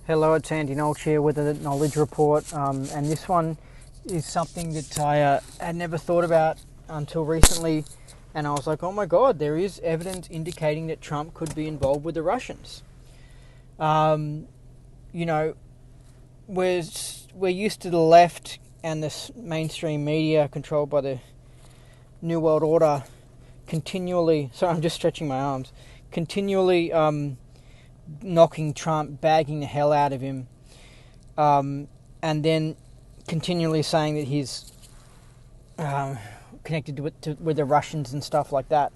Hello, it's Nolch here with a Knowledge Report, and this one is something that I had never thought about until recently, and I was like, oh my god, there is evidence indicating that Trump could be involved with the Russians. You know, we're used to the left and the mainstream media controlled by the New World Order continually, sorry, I'm just stretching my arms, continually knocking Trump, bagging the hell out of him, and then continually saying that he's connected with the Russians and stuff like that.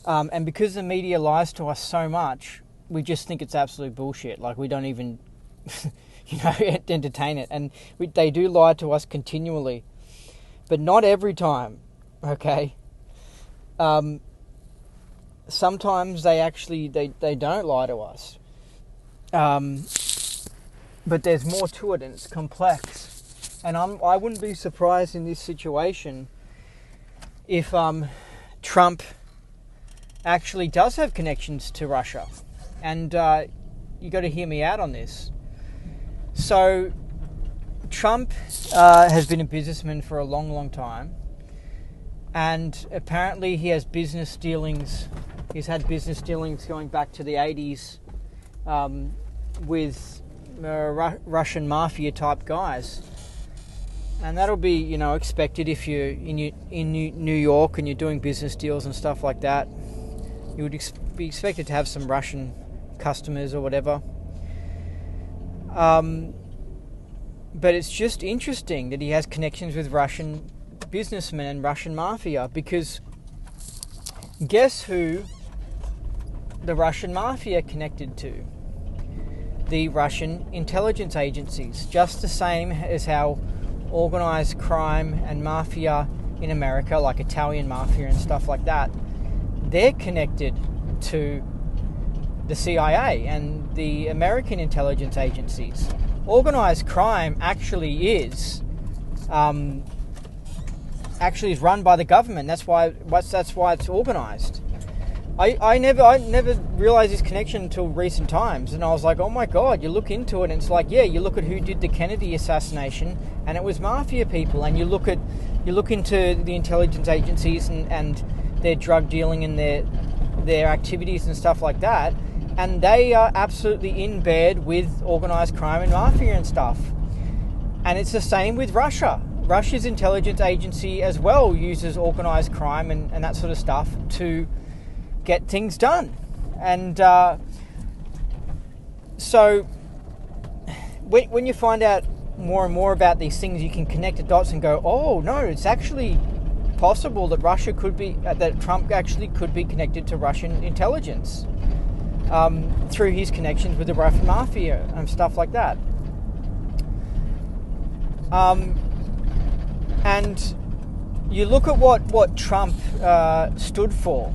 And because the media lies to us so much, we just think it's absolute bullshit. Like, we don't even, entertain it. And they do lie to us continually, but not every time. Okay. Sometimes they actually they don't lie to us, but there's more to it and it's complex. And I wouldn't be surprised in this situation if Trump actually does have connections to Russia, and you got to hear me out on this. So Trump has been a businessman for a long time, and apparently he has business dealings. He's had business dealings going back to the 80s with Russian mafia type guys, and that'll be expected if you're in New York and you're doing business deals and stuff like that. You would be expected to have some Russian customers or whatever. But it's just interesting that he has connections with Russian businessmen and Russian mafia, because guess who the Russian mafia connected to? The Russian intelligence agencies, just the same as how organized crime and mafia in America, like Italian mafia and stuff like that, they're connected to the CIA and the American intelligence agencies. Organized crime actually is run by the government. That's why it's organized. I never realized this connection until recent times, and I was like, oh my god, you look into it and it's like, yeah, you look at who did the Kennedy assassination and it was mafia people, and you look into the intelligence agencies and their drug dealing and their activities and stuff like that, and they are absolutely in bed with organized crime and mafia and stuff. And it's the same with Russia. Russia's intelligence agency as well uses organized crime and that sort of stuff to get things done. And so when you find out more and more about these things, you can connect the dots and go, oh no, it's actually possible that that Trump actually could be connected to Russian intelligence through his connections with the Russian mafia and stuff like that. And you look at what Trump stood for.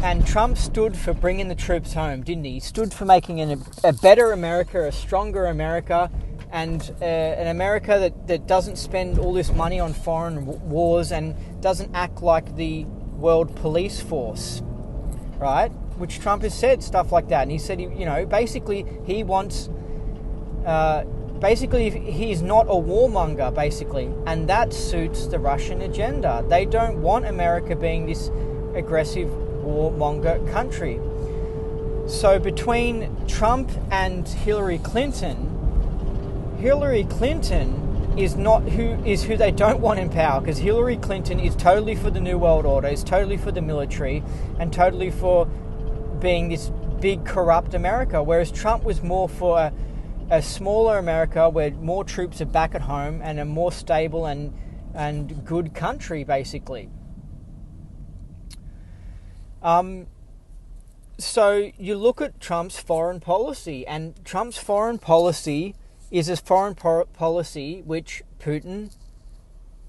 And Trump stood for bringing the troops home, didn't he? He stood for making a better America, a stronger America, and an America that doesn't spend all this money on foreign wars and doesn't act like the world police force, right? Which Trump has said stuff like that. And he said, basically he wants... Basically, he's not a warmonger, basically, and that suits the Russian agenda. They don't want America being this aggressive warmonger country. So between Trump and Hillary Clinton is who they don't want in power, because Hillary Clinton is totally for the New World Order, is totally for the military, and totally for being this big corrupt America, whereas Trump was more for a smaller America where more troops are back at home and a more stable and good country, basically. So you look at Trump's foreign policy, and Trump's foreign policy is a foreign policy which Putin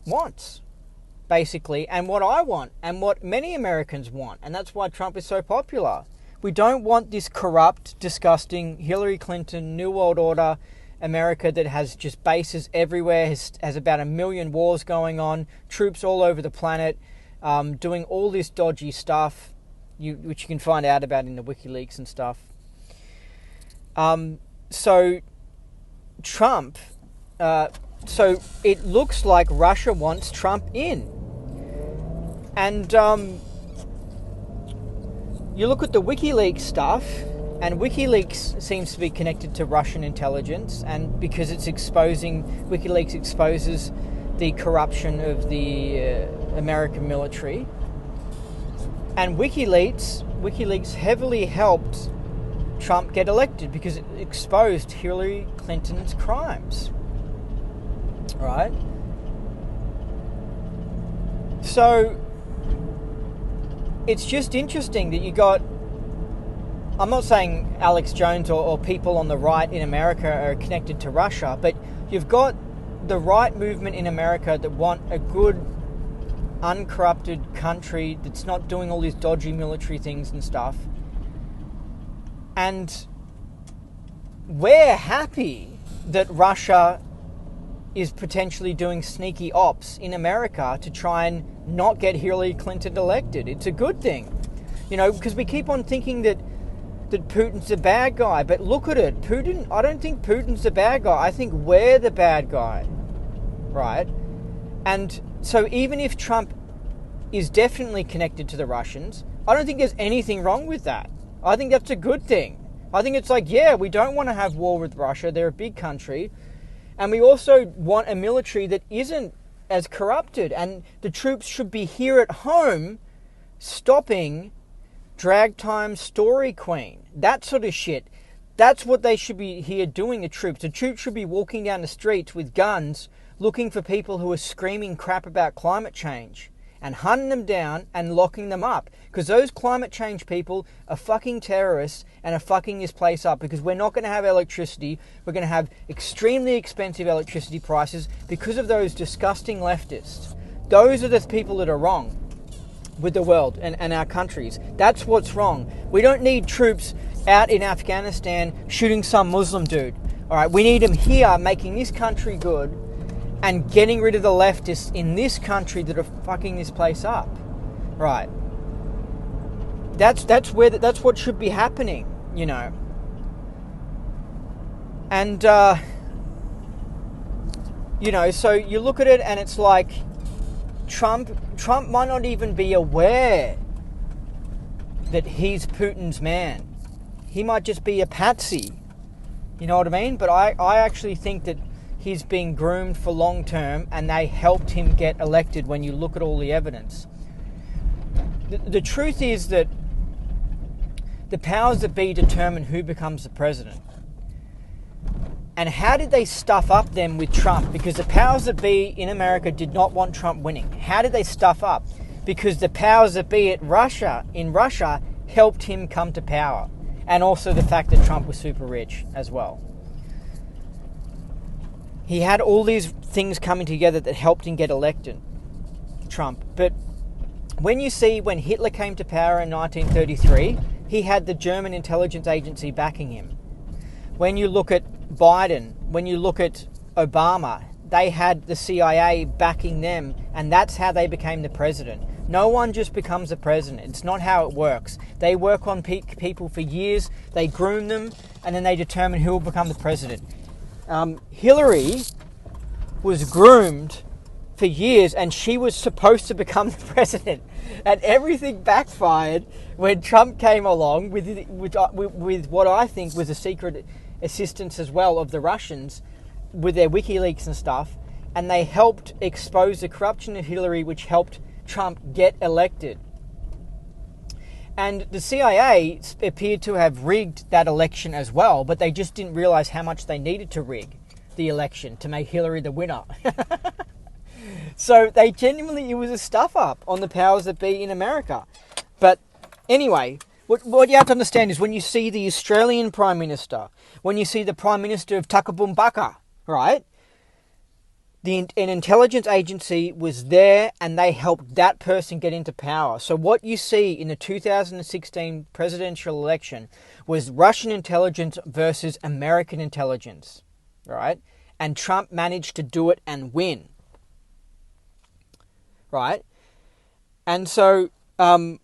wants, basically, and what I want, and what many Americans want, and that's why Trump is so popular. We don't want this corrupt, disgusting Hillary Clinton, New World Order America that has just bases everywhere, has about 1 million wars going on, troops all over the planet, doing all this dodgy stuff, which you can find out about in the WikiLeaks and stuff. So Trump, so it looks like Russia wants Trump in. And you look at the WikiLeaks stuff, and WikiLeaks seems to be connected to Russian intelligence, and because WikiLeaks exposes the corruption of the American military. And WikiLeaks heavily helped Trump get elected because it exposed Hillary Clinton's crimes. Right? So it's just interesting that you got, I'm not saying Alex Jones or people on the right in America are connected to Russia, but you've got the right movement in America that want a good, uncorrupted country that's not doing all these dodgy military things and stuff. And we're happy that Russia is potentially doing sneaky ops in America to try and not get Hillary Clinton elected. It's a good thing, because we keep on thinking that Putin's a bad guy, but look at it. I don't think Putin's the bad guy. I think we're the bad guy, right? And so even if Trump is definitely connected to the Russians, I don't think there's anything wrong with that. I think that's a good thing. I think it's like, yeah, we don't want to have war with Russia. They're a big country. And we also want a military that isn't as corrupted. And the troops should be here at home stopping drag time story queen. That sort of shit. That's what they should be here doing, the troops. The troops should be walking down the streets with guns looking for people who are screaming crap about climate change and hunting them down and locking them up. Because those climate change people are fucking terrorists and are fucking this place up, because we're not going to have electricity. We're going to have extremely expensive electricity prices because of those disgusting leftists. Those are the people that are wrong with the world and our countries. That's what's wrong. We don't need troops out in Afghanistan shooting some Muslim dude. All right, we need them here making this country good and getting rid of the leftists in this country that are fucking this place up. Right. That's what should be happening, And so you look at it and it's like Trump might not even be aware that he's Putin's man. He might just be a patsy. You know what I mean? But I actually think that he's being groomed for long term, and they helped him get elected when you look at all the evidence. The truth is that the powers that be determine who becomes the president. And how did they stuff up them with Trump? Because the powers that be in America did not want Trump winning. How did they stuff up? Because the powers that be in Russia helped him come to power. And also the fact that Trump was super rich as well. He had all these things coming together that helped him get elected, Trump. But when Hitler came to power in 1933, he had the German intelligence agency backing him. When you look at Biden, when you look at Obama, they had the CIA backing them, and that's how they became the president. No one just becomes a president. It's not how it works. They work on people for years, they groom them, and then they determine who will become the president. Hillary was groomed for years, and she was supposed to become the president, and everything backfired when Trump came along with what I think was a secret assistance as well of the Russians with their WikiLeaks and stuff, and they helped expose the corruption of Hillary, which helped Trump get elected. And the CIA appeared to have rigged that election as well, but they just didn't realize how much they needed to rig the election to make Hillary the winner. So it was a stuff up on the powers that be in America. But anyway, what you have to understand is when you see the Australian Prime Minister, when you see the Prime Minister of Takabumbaka, right? An intelligence agency was there and they helped that person get into power. So what you see in the 2016 presidential election was Russian intelligence versus American intelligence, right? And Trump managed to do it and win, right? And so I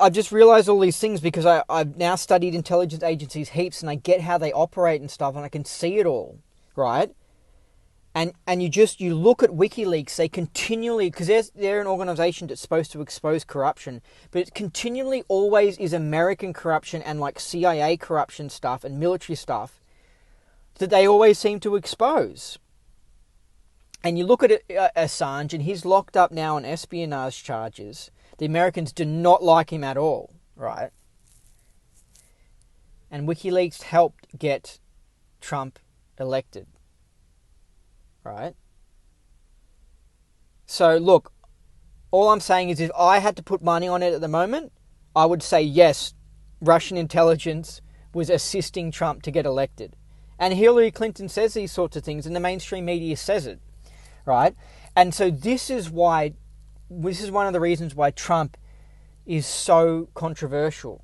I've just realized all these things because I've now studied intelligence agencies heaps, and I get how they operate and stuff, and I can see it all, right? And you look at WikiLeaks, they continually, because they're an organization that's supposed to expose corruption, but it continually always is American corruption and like CIA corruption stuff and military stuff that they always seem to expose. And you look at Assange, and he's locked up now on espionage charges. The Americans do not like him at all, right? And WikiLeaks helped get Trump elected, right? So look, all I'm saying is if I had to put money on it at the moment, I would say yes, Russian intelligence was assisting Trump to get elected. And Hillary Clinton says these sorts of things, and the mainstream media says it, right? And so this is one of the reasons why Trump is so controversial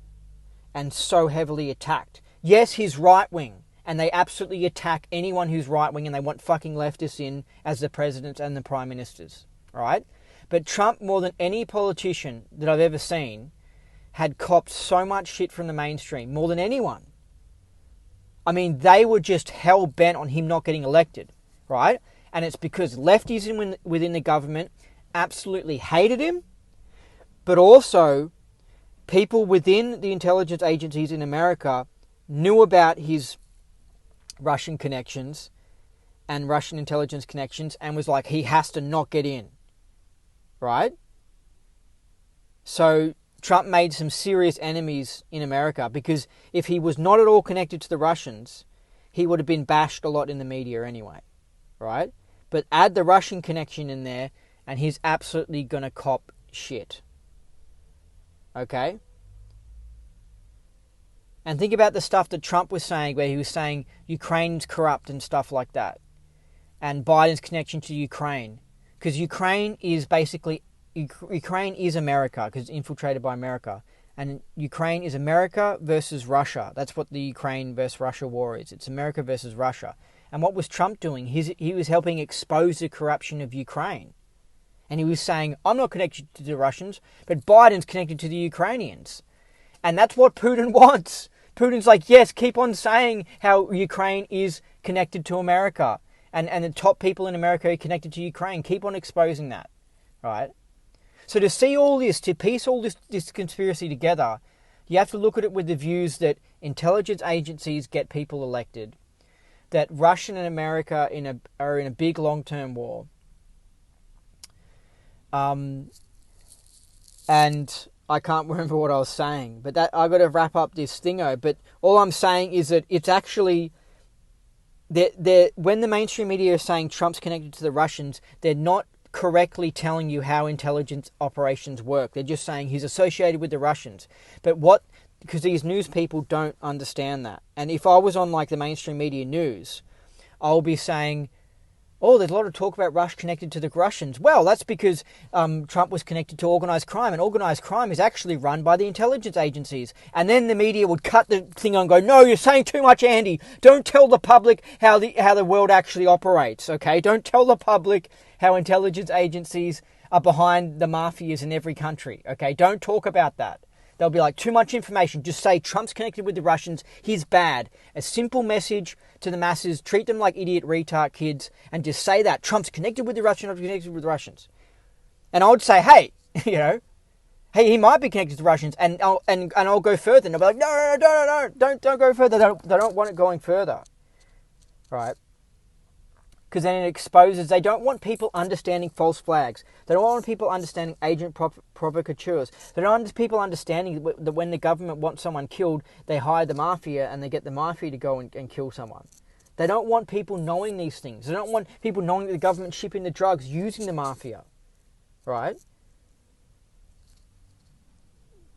and so heavily attacked. Yes, he's right-wing, and they absolutely attack anyone who's right-wing, and they want fucking leftists in as the presidents and the prime ministers, right? But Trump, more than any politician that I've ever seen, had copped so much shit from the mainstream, more than anyone. I mean, they were just hell-bent on him not getting elected, right? And it's because lefties within the government absolutely hated him, but also people within the intelligence agencies in America knew about his Russian connections and Russian intelligence connections and was like, he has to not get in, right? So Trump made some serious enemies in America because if he was not at all connected to the Russians, he would have been bashed a lot in the media anyway, right? But add the Russian connection in there and he's absolutely going to cop shit. Okay? And think about the stuff that Trump was saying, where he was saying Ukraine's corrupt and stuff like that. And Biden's connection to Ukraine. Because Ukraine is America, because it's infiltrated by America. And Ukraine is America versus Russia. That's what the Ukraine versus Russia war is. It's America versus Russia. And what was Trump doing? He was helping expose the corruption of Ukraine. And he was saying, I'm not connected to the Russians, but Biden's connected to the Ukrainians. And that's what Putin wants. Putin's like, yes, keep on saying how Ukraine is connected to America. And the top people in America are connected to Ukraine. Keep on exposing that. Right? So to see all this, to piece all this conspiracy together, you have to look at it with the views that intelligence agencies get people elected, that Russia and America are in a big long-term war. And I can't remember what I was saying, but that I've got to wrap up this thingo. But all I'm saying is that it's actually when the mainstream media is saying Trump's connected to the Russians, they're not correctly telling you how intelligence operations work. They're just saying he's associated with the Russians. But because these news people don't understand that. And if I was on like the mainstream media news, I'll be saying, oh, there's a lot of talk about Russia connected to the Russians. Well, that's because Trump was connected to organised crime, and organised crime is actually run by the intelligence agencies. And then the media would cut the thing and go, no, you're saying too much, Andy. Don't tell the public how the world actually operates, okay? Don't tell the public how intelligence agencies are behind the mafias in every country, okay? Don't talk about that. They'll be like, too much information. Just say Trump's connected with the Russians. He's bad. A simple message to the masses. Treat them like idiot retard kids. And just say that. Trump's connected with the Russians. Trump's connected with the Russians. And I would say, hey, hey, he might be connected to the Russians. And I'll go further. And they'll be like, no, don't go further. They don't want it going further. Right? Because then it exposes, they don't want people understanding false flags. They don't want people understanding agent provocateurs. They don't want people understanding that when the government wants someone killed, they hire the mafia and they get the mafia to go and kill someone. They don't want people knowing these things. They don't want people knowing that the government's shipping the drugs using the mafia. Right?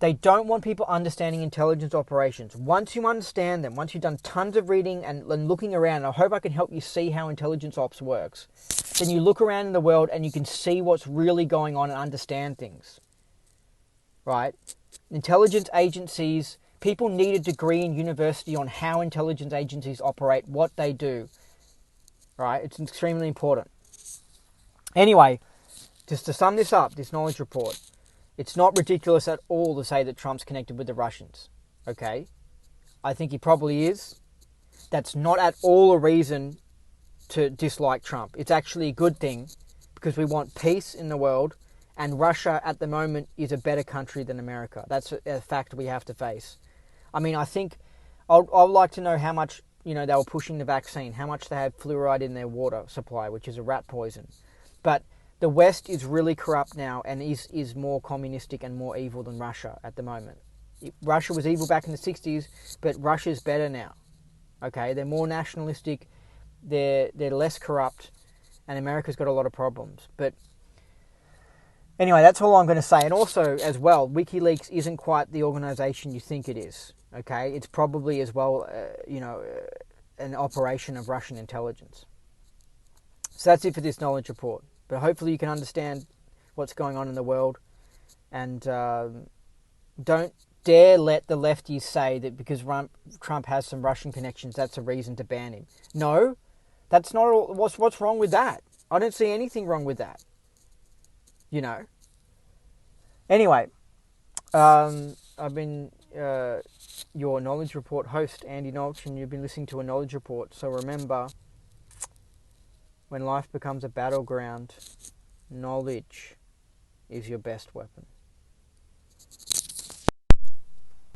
They don't want people understanding intelligence operations. Once you understand them, once you've done tons of reading and looking around, I hope I can help you see how intelligence ops works. Then you look around in the world and you can see what's really going on and understand things. Right? Intelligence agencies, people need a degree in university on how intelligence agencies operate, what they do. Right? It's extremely important. Anyway, just to sum this up, this knowledge report. It's not ridiculous at all to say that Trump's connected with the Russians. Okay? I think he probably is. That's not at all a reason to dislike Trump. It's actually a good thing because we want peace in the world, and Russia at the moment is a better country than America. That's a fact we have to face. I mean, I think I'd like to know how much, they were pushing the vaccine, how much they had fluoride in their water supply, which is a rat poison. But the West is really corrupt now and is more communistic and more evil than Russia at the moment. Russia was evil back in the 60s, but Russia's better now. Okay, they're more nationalistic, they're less corrupt, and America's got a lot of problems. But anyway, that's all I'm going to say. And also, as well, WikiLeaks isn't quite the organisation you think it is. Okay, it's probably as well, an operation of Russian intelligence. So that's it for this Knowledge Report. But hopefully you can understand what's going on in the world, and don't dare let the lefties say that because Trump has some Russian connections, that's a reason to ban him. No, that's not all. What's wrong with that? I don't see anything wrong with that. Anyway, I've been your Knowledge Report host, Andy Nolch, and you've been listening to a Knowledge Report. So remember, when life becomes a battleground, knowledge is your best weapon.